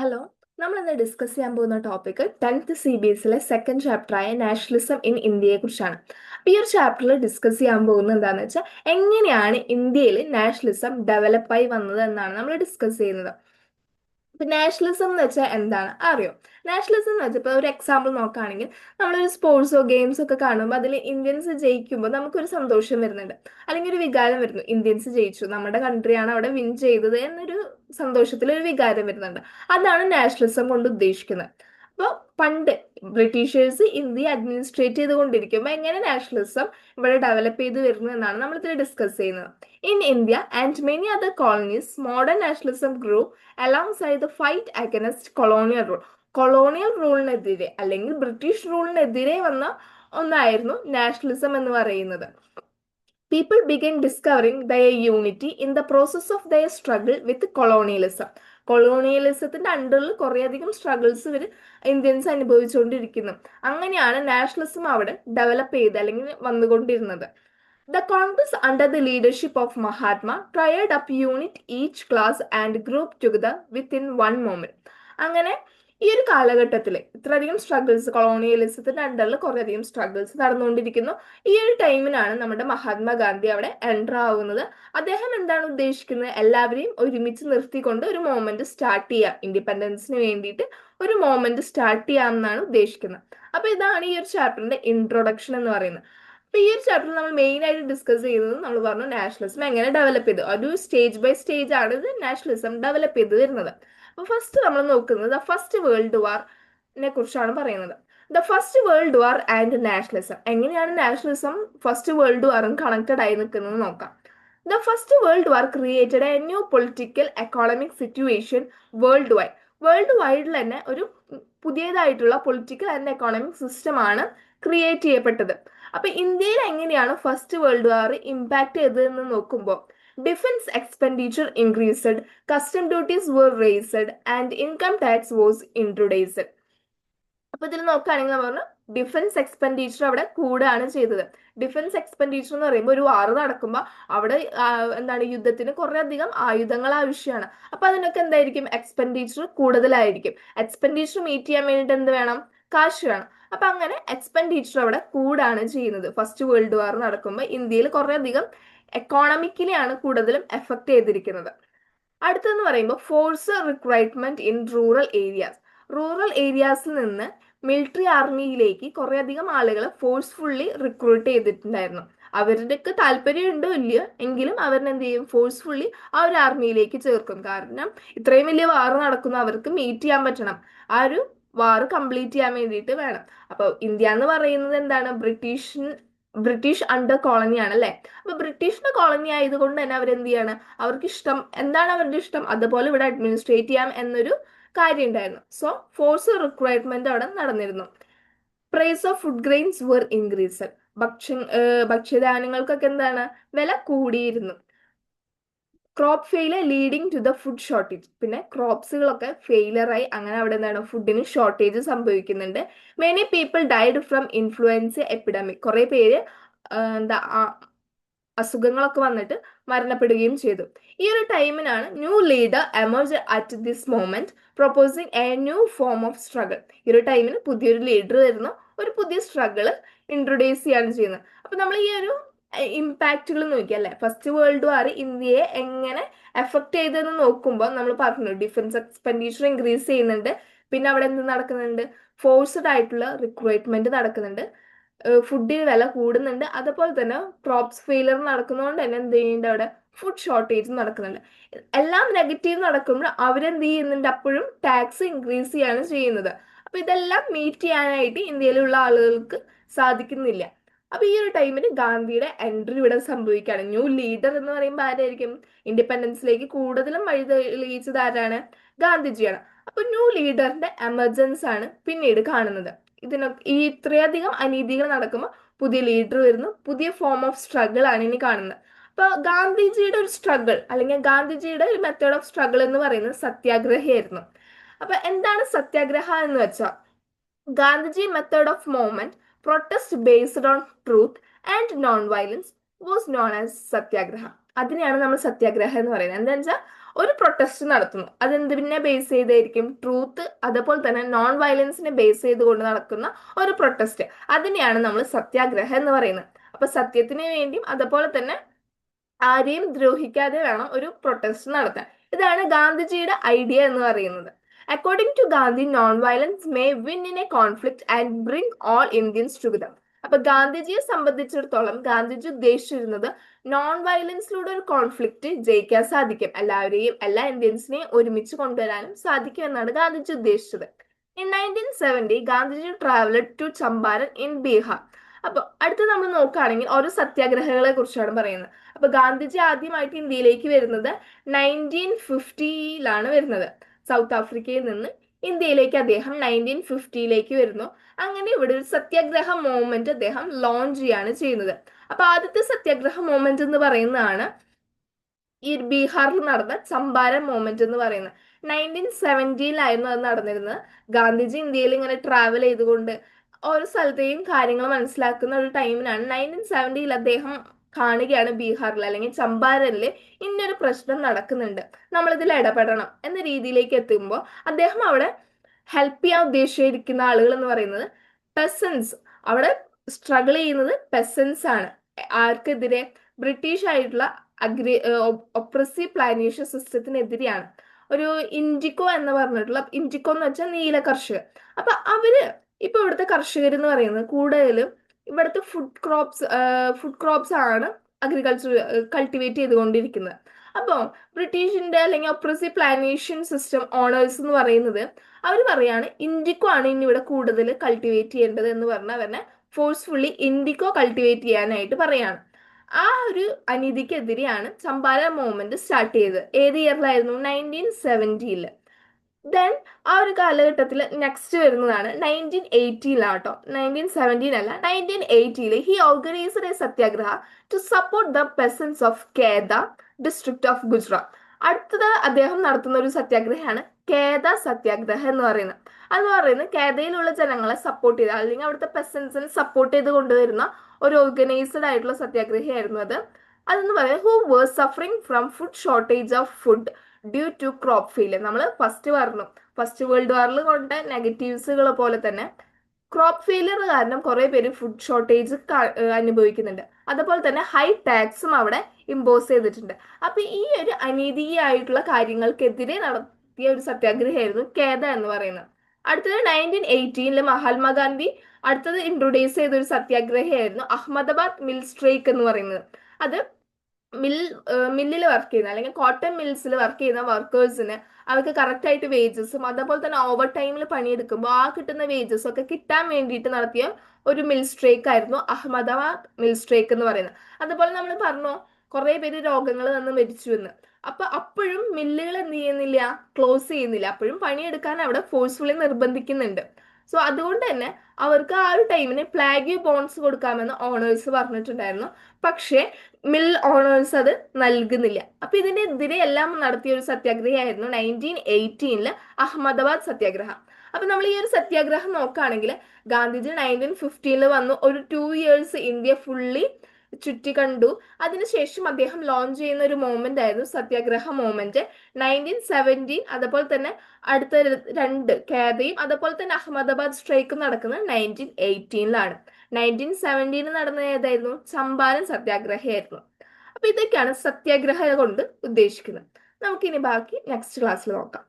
Hello. നമ്മൾ ഇന്ന് discuss ചെയ്യാൻ പോകുന്ന ടോപ്പിക് 10th CBSE സെക്കൻഡ് ചാപ്റ്ററായ നാഷണലിസം ഇൻ ഇന്ത്യയെ കുറിച്ചാണ്. അപ്പൊ ഈ ഒരു ചാപ്റ്ററിൽ ഡിസ്കസ് ചെയ്യാൻ പോകുന്നത് എന്താണെന്ന് വെച്ചാൽ എങ്ങനെയാണ് ഇന്ത്യയിൽ നാഷണലിസം ഡെവലപ്പായി വന്നത് എന്നാണ് നമ്മൾ ഡിസ്കസ് ചെയ്യുന്നത്. ഇപ്പൊ നാഷണലിസം എന്ന് വെച്ചാൽ എന്താണ് അറിയോ? നാഷണലിസം എന്ന് വെച്ചാൽ ഇപ്പൊ ഒരു എക്സാമ്പിൾ നോക്കുകയാണെങ്കിൽ നമ്മളൊരു സ്പോർട്സോ ഗെയിംസോ ഒക്കെ കാണുമ്പോൾ അതിൽ ഇന്ത്യൻസ് ജയിക്കുമ്പോൾ നമുക്കൊരു സന്തോഷം വരുന്നുണ്ട്, അല്ലെങ്കിൽ ഒരു വികാരം വരുന്നു. ഇന്ത്യൻസ് ജയിച്ചു, നമ്മുടെ കൺട്രിയാണ് അവിടെ വിൻ ചെയ്തത് എന്നൊരു സന്തോഷത്തിൽ ഒരു വികാരം വരുന്നുണ്ട്. അതാണ് നാഷണലിസം കൊണ്ട് ഉദ്ദേശിക്കുന്നത്. അപ്പോൾ പണ്ട് ബ്രിട്ടീഷേഴ്സ് ഇന്ത്യയെ അഡ്മിനിസ്ട്രേറ്റ് ചെയ്തുകൊണ്ടിരിക്കുമ്പോൾ എങ്ങനെ നാഷണലിസം ഇവിടെ ഡെവലപ്പ് ചെയ്ത് വരുന്നു എന്നാണ് നമ്മൾ ഇതിൽ ഡിസ്കസ് ചെയ്യുന്നത്. In India and many other colonies modern nationalism grew alongside the fight against colonial rule. Colonial റൂളിനെതിരെ അല്ലെങ്കിൽ ബ്രിട്ടീഷ് റൂളിനെതിരെ വന്ന ഒന്നായിരുന്നു നാഷണലിസം എന്ന് പറയുന്നത്. People began discovering their unity in the process of their struggle with colonialism. കൊളോണിയലിസത്തിന്റെ അണ്ടറിൽ കുറേയധികം സ്ട്രഗിൾസ് ഇവർ ഇന്ത്യൻസ് അനുഭവിച്ചുകൊണ്ടിരിക്കുന്നു. അങ്ങനെയാണ് നാഷണലിസം അവിടെ ഡെവലപ്പ് ചെയ്ത് അല്ലെങ്കിൽ വന്നുകൊണ്ടിരുന്നത്. The Congress under the leadership of Mahatma tried up unit each class and group together within one moment. അങ്ങനെ ഈ ഒരു കാലഘട്ടത്തിൽ ഇത്രയധികം സ്ട്രഗിൾസ്, കൊളോണിയലിസത്തിന്റെ അണ്ടറിൽ കുറേയധികം സ്ട്രഗിൾസ് നടന്നുകൊണ്ടിരിക്കുന്നു. ഈ ഒരു ടൈമിനാണ് നമ്മുടെ മഹാത്മാഗാന്ധി അവിടെ എൻ്റർ ആവുന്നത്. അദ്ദേഹം എന്താണ് ഉദ്ദേശിക്കുന്നത്? എല്ലാവരെയും ഒരുമിച്ച് നിർത്തിക്കൊണ്ട് ഒരു മൂവ്മെന്റ് സ്റ്റാർട്ട് ചെയ്യാം, ഇൻഡിപെൻഡൻസിന് വേണ്ടിയിട്ട് ഒരു മൂവ്മെന്റ് സ്റ്റാർട്ട് ചെയ്യാമെന്നാണ് ഉദ്ദേശിക്കുന്നത്. അപ്പൊ ഇതാണ് ഈ ഒരു ചാപ്റ്ററിന്റെ ഇൻട്രൊഡക്ഷൻ എന്ന് പറയുന്നത്. അപ്പൊ ഈ ഒരു ചാപ്റ്ററിൽ നമ്മൾ മെയിൻ ആയിട്ട് ഡിസ്കസ് ചെയ്യുന്നത് നമ്മൾ പറഞ്ഞു നാഷണലിസം എങ്ങനെ ഡെവലപ്പ് ചെയ്തു. ഒരു സ്റ്റേജ് ബൈ സ്റ്റേജ് ആണ് ഇത് നാഷണലിസം ഡെവലപ്പ് ചെയ്ത് വരുന്നത്. അപ്പൊ ഫസ്റ്റ് നമ്മൾ നോക്കുന്നത് ദ ഫസ്റ്റ് വേൾഡ് വാറിനെ കുറിച്ചാണ് പറയുന്നത്. The first world war and nationalism. എങ്ങനെയാണ് നാഷണലിസം ഫസ്റ്റ് വേൾഡ് വാറും കണക്റ്റഡ് ആയി നിൽക്കുന്നത് നോക്കാം. The first world war created a new political economic situation worldwide. World വൈഡിൽ തന്നെ ഒരു പുതിയതായിട്ടുള്ള പൊളിറ്റിക്കൽ ആൻഡ് എക്കോണമിക് സിസ്റ്റം ആണ് ക്രിയേറ്റ് ചെയ്യപ്പെട്ടത്. അപ്പൊ ഇന്ത്യയിൽ എങ്ങനെയാണ് ഫസ്റ്റ് വേൾഡ് വാർ ഇമ്പാക്ട് ചെയ്തതെന്ന് നോക്കുമ്പോൾ defence expenditure increased, custom duties were raised and income tax was introduced. അപ്പൊ ഇതിൽ നോക്കുകയാണെങ്കിൽ നമ്മൾ പറഞ്ഞു ഡിഫൻസ് എക്സ്പെൻഡിച്ചർ അവിടെ കൂടുകയാണ് ചെയ്തത്. ഡിഫൻസ് എക്സ്പെൻഡിച്ചർ എന്ന് പറയുമ്പോൾ ഒരു വാർ നടക്കുമ്പോൾ അവിടെ എന്താണ് യുദ്ധത്തിന് കുറെ അധികം ആയുധങ്ങൾ ആവശ്യമാണ്. അപ്പൊ അതിനൊക്കെ എന്തായിരിക്കും? എക്സ്പെൻഡിച്ചർ കൂടുതലായിരിക്കും. എക്സ്പെൻഡിച്ചർ മീറ്റ് ചെയ്യാൻ വേണ്ടിയിട്ട് എന്ത് വേണം? കാശ് വേണം. അപ്പൊ അങ്ങനെ എക്സ്പെൻഡിച്ചർ അവിടെ കൂടാണ് ചെയ്യുന്നത്. ഫസ്റ്റ് വേൾഡ് വാർ നടക്കുമ്പോൾ ഇന്ത്യയിൽ കുറെ അധികം എക്കോണമിക്കലി ആണ് കൂടുതലും എഫക്ട് ചെയ്തിരിക്കുന്നത്. അടുത്തെന്ന് പറയുമ്പോൾ force recruitment in rural areas. Rural ഏരിയാസിൽ നിന്ന് മിലിറ്ററി ആർമിയിലേക്ക് കുറെ അധികം ആളുകളെ ഫോഴ്സ്ഫുള്ളി റിക്രൂട്ട് ചെയ്തിട്ടുണ്ടായിരുന്നു. അവരുടെയൊക്കെ താല്പര്യം ഉണ്ടോ ഇല്ലയോ എങ്കിലും അവരെന്ത് ചെയ്യും? ഫോഴ്സ്ഫുള്ളി ആ ഒരു ആർമിയിലേക്ക് ചേർക്കും. കാരണം ഇത്രയും വലിയ വാർ നടക്കുന്നു, അവർക്ക് മീറ്റ് ചെയ്യാൻ പറ്റണം. ആ ഒരു വാർ കംപ്ലീറ്റ് ചെയ്യാൻ വേണ്ടിയിട്ട് വേണം. അപ്പൊ ഇന്ത്യ എന്ന് പറയുന്നത് എന്താണ്? ബ്രിട്ടീഷ് അണ്ടർ കോളനിയാണ് അല്ലെ. അപ്പൊ ബ്രിട്ടീഷിന്റെ കോളനി ആയതുകൊണ്ട് തന്നെ അവരെന്ത് ചെയ്യാണ്? അവർക്ക് ഇഷ്ടം എന്താണ് അവരുടെ ഇഷ്ടം അതുപോലെ ഇവിടെ അഡ്മിനിസ്ട്രേറ്റ് ചെയ്യാം എന്നൊരു കാര്യം ഉണ്ടായിരുന്നു. സോ ഫോഴ്സ് റിക്രൂട്ട്മെന്റ് അവിടെ നടന്നിരുന്നു. Price of food grains were increased. ഭക്ഷ്യധാന്യങ്ങൾക്കൊക്കെ എന്താണ്? വില കൂടിയിരുന്നു. Crop failure leading to the food shortage. പിന്നെ ക്രോപ്സുകളൊക്കെ ഫെയിലറായി, അങ്ങനെ അവിടെ എന്താണ്? ഫുഡിന് ഷോർട്ടേജ് സംഭവിക്കുന്നുണ്ട്. Many people died from influenza epidemic. കുറെ പേര് എന്താ അസുഖങ്ങളൊക്കെ വന്നിട്ട് മരണപ്പെടുകയും ചെയ്തു. ഈ ഒരു ടൈമിനാണ് new leader emerge at this moment proposing a new form of struggle. ഈ ഒരു ടൈമിന് പുതിയൊരു ലീഡർ വരുന്നു, ഒരു പുതിയ സ്ട്രഗിൾ ഇൻട്രൊഡ്യൂസ് ചെയ്യാണ് ചെയ്യുന്നത്. അപ്പൊ നമ്മൾ ഈ ഒരു ഇമ്പാക്റ്റുകൾ നോക്കി അല്ലെ, ഫസ്റ്റ് വേൾഡ് വാർ ഇന്ത്യയെ എങ്ങനെ എഫക്ട് ചെയ്തെന്ന് നോക്കുമ്പോൾ നമ്മൾ പറഞ്ഞു ഡിഫൻസ് എക്സ്പെൻഡിച്ചർ ഇൻക്രീസ് ചെയ്യുന്നുണ്ട്. പിന്നെ അവിടെ എന്ത് നടക്കുന്നുണ്ട്? ഫോഴ്സ്ഡ് ആയിട്ടുള്ള റിക്രൂട്ട്മെന്റ് നടക്കുന്നുണ്ട്. ഫുഡിന് വില കൂടുന്നുണ്ട്. അതുപോലെ തന്നെ ക്രോപ്സ് ഫെയിലർ നടക്കുന്നതുകൊണ്ട് തന്നെ എന്ത് ചെയ്യുന്നുണ്ട്? അവിടെ ഫുഡ് ഷോർട്ടേജ് നടക്കുന്നുണ്ട്. എല്ലാം നെഗറ്റീവ് നടക്കുമ്പോൾ അവരെന്ത് ചെയ്യുന്നുണ്ട്? അപ്പോഴും ടാക്സ് ഇൻക്രീസ് ചെയ്യാണ് ചെയ്യുന്നത്. അപ്പൊ ഇതെല്ലാം മീറ്റ് ചെയ്യാനായിട്ട് ഇന്ത്യയിലുള്ള ആളുകൾക്ക് സാധിക്കുന്നില്ല. അപ്പൊ ഈ ഒരു ടൈമിന് ഗാന്ധിയുടെ എൻട്രി ഇവിടെ സംഭവിക്കുകയാണ്. ന്യൂ ലീഡർ എന്ന് പറയുമ്പോൾ ആരായിരിക്കും? ഇൻഡിപെൻഡൻസിലേക്ക് കൂടുതലും വഴി തെളിയിച്ചത് ആരാണ്? ഗാന്ധിജിയാണ്. അപ്പൊ ന്യൂ ലീഡറിന്റെ എമർജൻസ് ആണ് പിന്നീട് കാണുന്നത്. ഈ ഇത്രയധികം അനീതികൾ നടക്കുമ്പോൾ പുതിയ ലീഡർ വരുന്നു, പുതിയ ഫോം ഓഫ് സ്ട്രഗിൾ ആണ് ഇനി കാണുന്നത്. അപ്പൊ ഗാന്ധിജിയുടെ ഒരു സ്ട്രഗിൾ അല്ലെങ്കിൽ ഗാന്ധിജിയുടെ ഒരു മെത്തേഡ് ഓഫ് സ്ട്രഗിൾ എന്ന് പറയുന്നത് സത്യാഗ്രഹയായിരുന്നു. അപ്പൊ എന്താണ് സത്യാഗ്രഹ എന്ന് വെച്ചാൽ Gandhiji method of movement protest based on truth and non violence was known as satyagraha. അതിനെയാണ് നമ്മൾ സത്യാഗ്രഹ എന്ന് പറയുന്നത്. എന്താ വെച്ചാൽ ഒരു പ്രൊട്ടസ്റ്റ് നടത്തുന്നു. അതെന്തിനെ ബേസ് ചെയ്തായിരിക്കും? ട്രൂത്ത് അതുപോലെ തന്നെ നോൺ വയലൻസിനെ ബേസ് ചെയ്തുകൊണ്ട് നടക്കുന്ന ഒരു പ്രൊട്ടസ്റ്റ്, അതിനെയാണ് നമ്മൾ സത്യാഗ്രഹം എന്ന് പറയുന്നത്. അപ്പൊ സത്യത്തിന് വേണ്ടിയും അതുപോലെ തന്നെ ആരെയും ദ്രോഹിക്കാതെ വേണം ഒരു പ്രൊട്ടസ്റ്റ് നടത്താൻ. ഇതാണ് ഗാന്ധിജിയുടെ ഐഡിയ എന്ന് പറയുന്നത്. According to Gandhi, non violence may win in a conflict and bring all Indians together. അപ്പൊ ഗാന്ധിജിയെ സംബന്ധിച്ചിടത്തോളം ഗാന്ധിജി ഉദ്ദേശിച്ചിരുന്നത് നോൺ വയലൻസിലൂടെ ഒരു കോൺഫ്ലിക്റ്റ് ജയിക്കാൻ സാധിക്കും, എല്ലാവരെയും എല്ലാ ഇന്ത്യൻസിനെയും ഒരുമിച്ച് കൊണ്ടുവരാനും സാധിക്കും എന്നാണ് ഗാന്ധിജി ഉദ്ദേശിച്ചത്. In 1970 Gandhiji travelled to Champaran in Bihar. അപ്പൊ അടുത്ത് നമ്മൾ നോക്കുകയാണെങ്കിൽ ഓരോ സത്യാഗ്രഹങ്ങളെ കുറിച്ചാണ് പറയുന്നത്. അപ്പൊ ഗാന്ധിജി ആദ്യമായിട്ട് ഇന്ത്യയിലേക്ക് വരുന്നത് 1950 വരുന്നത്. സൗത്ത് ആഫ്രിക്കയിൽ നിന്ന് ഇന്ത്യയിലേക്ക് അദ്ദേഹം 1950 വരുന്നു. അങ്ങനെ ഇവിടെ ഒരു സത്യാഗ്രഹ മൂവ്മെന്റ് അദ്ദേഹം ലോഞ്ച് ചെയ്യാണ് ചെയ്യുന്നത്. അപ്പൊ ആദ്യത്തെ സത്യാഗ്രഹ മൂവ്മെന്റ് എന്ന് പറയുന്നതാണ് ഈ ബീഹാറിൽ നടന്ന ചമ്പാരൻ മൂവ്മെന്റ് എന്ന് പറയുന്നത്. 1970 അത് നടന്നിരുന്നത്. ഗാന്ധിജി ഇന്ത്യയിൽ ഇങ്ങനെ ട്രാവൽ ചെയ്തുകൊണ്ട് ഓരോ സ്ഥലത്തെയും കാര്യങ്ങൾ മനസ്സിലാക്കുന്ന ഒരു ടൈമിനാണ് 1970 അദ്ദേഹം കാണുകയാണ് ബീഹാറിൽ അല്ലെങ്കിൽ ചമ്പാരനിൽ ഇന്നൊരു പ്രശ്നം നടക്കുന്നുണ്ട്, നമ്മളിതിൽ ഇടപെടണം എന്ന രീതിയിലേക്ക് എത്തുമ്പോൾ അദ്ദേഹം അവിടെ ഹെൽപ്പ് ചെയ്യാൻ ഉദ്ദേശിച്ചിരിക്കുന്ന ആളുകൾ എന്ന് പറയുന്നത് പെസൻസ്. അവിടെ സ്ട്രഗിൾ ചെയ്യുന്നത് പെസൻസ് ആണ്. ആർക്കെതിരെ? ബ്രിട്ടീഷ് ആയിട്ടുള്ള ഒപ്രസീവ് പ്ലാനേഷൻ സിസ്റ്റത്തിനെതിരെയാണ്. ഒരു ഇൻഡിക്കോ എന്ന് പറഞ്ഞിട്ടുള്ള, ഇൻഡിക്കോ എന്ന് വെച്ചാൽ നീല കർഷകർ. അപ്പൊ അവര് ഇപ്പൊ ഇവിടുത്തെ കർഷകർ എന്ന് പറയുന്നത് കൂടുതലും ഇവിടുത്തെ ഫുഡ് ക്രോപ്സ് ആണ് അഗ്രികൾച്ചർ കൾട്ടിവേറ്റ് ചെയ്തുകൊണ്ടിരിക്കുന്നത്. അപ്പോൾ ബ്രിട്ടീഷിന്റെ അല്ലെങ്കിൽ ഒപ്രസീവ് പ്ലാനേഷൻ സിസ്റ്റം ഓണേഴ്സ് എന്ന് പറയുന്നത് അവർ പറയാണ് ഇൻഡിക്കോ ആണ് ഇനി ഇവിടെ കൂടുതൽ കൾട്ടിവേറ്റ് ചെയ്യേണ്ടത് എന്ന് പറഞ്ഞാൽ അവരെ ഫോഴ്സ്ഫുള്ളി ഇൻഡിക്കോ കൾട്ടിവേറ്റ് ചെയ്യാനായിട്ട് പറയാണ്. ആ ഒരു അനീതിക്കെതിരെയാണ് ചമ്പാരൻ മൂവ്മെന്റ് സ്റ്റാർട്ട് ചെയ്തത്. ഏത് ഇയറിലായിരുന്നു? 1970. ദെൻ ആ ഒരു കാലഘട്ടത്തിൽ നെക്സ്റ്റ് വരുന്നതാണ് 1980 1917 അല്ല, 1980 he organised a satyagraha to support the peasants of Kheda district of Gujarat. അടുത്തത് അദ്ദേഹം നടത്തുന്ന ഒരു സത്യാഗ്രഹമാണ് കേദ സത്യാഗ്രഹ എന്ന് പറയുന്നത്. അതെന്ന് പറയുന്നത് കേദയിലുള്ള ജനങ്ങളെ സപ്പോർട്ട് ചെയ്ത അല്ലെങ്കിൽ അവിടുത്തെ പെസൻസിനെ സപ്പോർട്ട് ചെയ്ത് കൊണ്ടുവരുന്ന ഒരു ഓർഗനൈസ്ഡ് ആയിട്ടുള്ള സത്യാഗ്രഹമായിരുന്നു അത്. അതെന്ന് പറയുന്നത് who were suffering from food shortage of food due to crop failure. നമ്മൾ ഫസ്റ്റ് വേൾഡ് വാറിൽ കൊണ്ട നെഗറ്റീവ്സുകൾ പോലെ തന്നെ ക്രോപ്പ് ഫെയിലിയർ കാരണം കുറെ പേര് ഫുഡ് ഷോർട്ടേജ് അനുഭവിക്കുന്നുണ്ട്. അതുപോലെ തന്നെ ഹൈ ടാക്സും അവിടെ ഇമ്പോസ് ചെയ്തിട്ടുണ്ട്. അപ്പൊ ഈ ഒരു അനീതിയായിട്ടുള്ള കാര്യങ്ങൾക്കെതിരെ നടത്തിയ ഒരു സത്യാഗ്രഹമായിരുന്നു കേദ എന്ന് പറയുന്നത്. അടുത്തത് 1918 മഹാത്മാഗാന്ധി അടുത്തത് ഇൻട്രൊഡ്യൂസ് ചെയ്ത ഒരു സത്യാഗ്രഹമായിരുന്നു അഹമ്മദാബാദ് മിൽ സ്ട്രൈക്ക് എന്ന് പറയുന്നത്. അത് മില്ലിൽ വർക്ക് ചെയ്യുന്ന അല്ലെങ്കിൽ കോട്ടൺ മിൽസിൽ വർക്ക് ചെയ്യുന്ന വർക്കേഴ്സിന് അവർക്ക് കറക്റ്റ് ആയിട്ട് വേജസും അതുപോലെ തന്നെ ഓവർ ടൈമിൽ പണിയെടുക്കുമ്പോൾ ആ കിട്ടുന്ന വേജസും ഒക്കെ കിട്ടാൻ വേണ്ടിയിട്ട് നടത്തിയ ഒരു മിൽ സ്ട്രൈക്ക് ആയിരുന്നു അഹമ്മദാബാദ് മിൽ സ്ട്രൈക്ക് എന്ന് പറയുന്നത്. അതുപോലെ നമ്മൾ പറഞ്ഞു കുറെ പേര് രോഗങ്ങൾ വന്ന് മരിച്ചു എന്ന്. അപ്പൊ അപ്പോഴും മില്ലുകൾ എന്ത് ചെയ്യുന്നില്ല? ക്ലോസ് ചെയ്യുന്നില്ല. അപ്പോഴും പണിയെടുക്കാൻ അവിടെ ഫോഴ്സ്ഫുള്ളി നിർബന്ധിക്കുന്നുണ്ട്. സോ അതുകൊണ്ട് തന്നെ അവർക്ക് ആ ഒരു ടൈമിന് പ്ലാഗി ബോൺസ് കൊടുക്കാമെന്ന് ഓണേഴ്സ് പറഞ്ഞിട്ടുണ്ടായിരുന്നു. പക്ഷേ മിൽ ഓണേഴ്സ് അത് നൽകുന്നില്ല. അപ്പൊ ഇതിനെതിരെ എല്ലാം നടത്തിയ ഒരു സത്യാഗ്രഹമായിരുന്നു 1918 അഹമ്മദാബാദ് സത്യാഗ്രഹം. അപ്പൊ നമ്മൾ ഈ ഒരു സത്യാഗ്രഹം നോക്കുകയാണെങ്കിൽ ഗാന്ധിജി 1915 വന്നു. ഒരു 2 ഇയേഴ്സ് ഇന്ത്യ ഫുള്ളി ചുറ്റി കണ്ടു. അതിനുശേഷം അദ്ദേഹം ലോഞ്ച് ചെയ്യുന്ന ഒരു മൂവ്മെന്റ് ആയിരുന്നു സത്യാഗ്രഹ മൂവ്മെന്റ്. 1917 അതുപോലെ തന്നെ അടുത്ത രണ്ട് കേദയും അതുപോലെ തന്നെ അഹമ്മദാബാദ് സ്ട്രൈക്കും നടക്കുന്നത് 1918 1917 നടന്ന ഏതായിരുന്നു? ചമ്പാരൻ സത്യാഗ്രഹമായിരുന്നു. അപ്പൊ ഇതൊക്കെയാണ് സത്യാഗ്രഹ കൊണ്ട് ഉദ്ദേശിക്കുന്നത്. നമുക്കിനി ബാക്കി നെക്സ്റ്റ് ക്ലാസ്സിൽ നോക്കാം.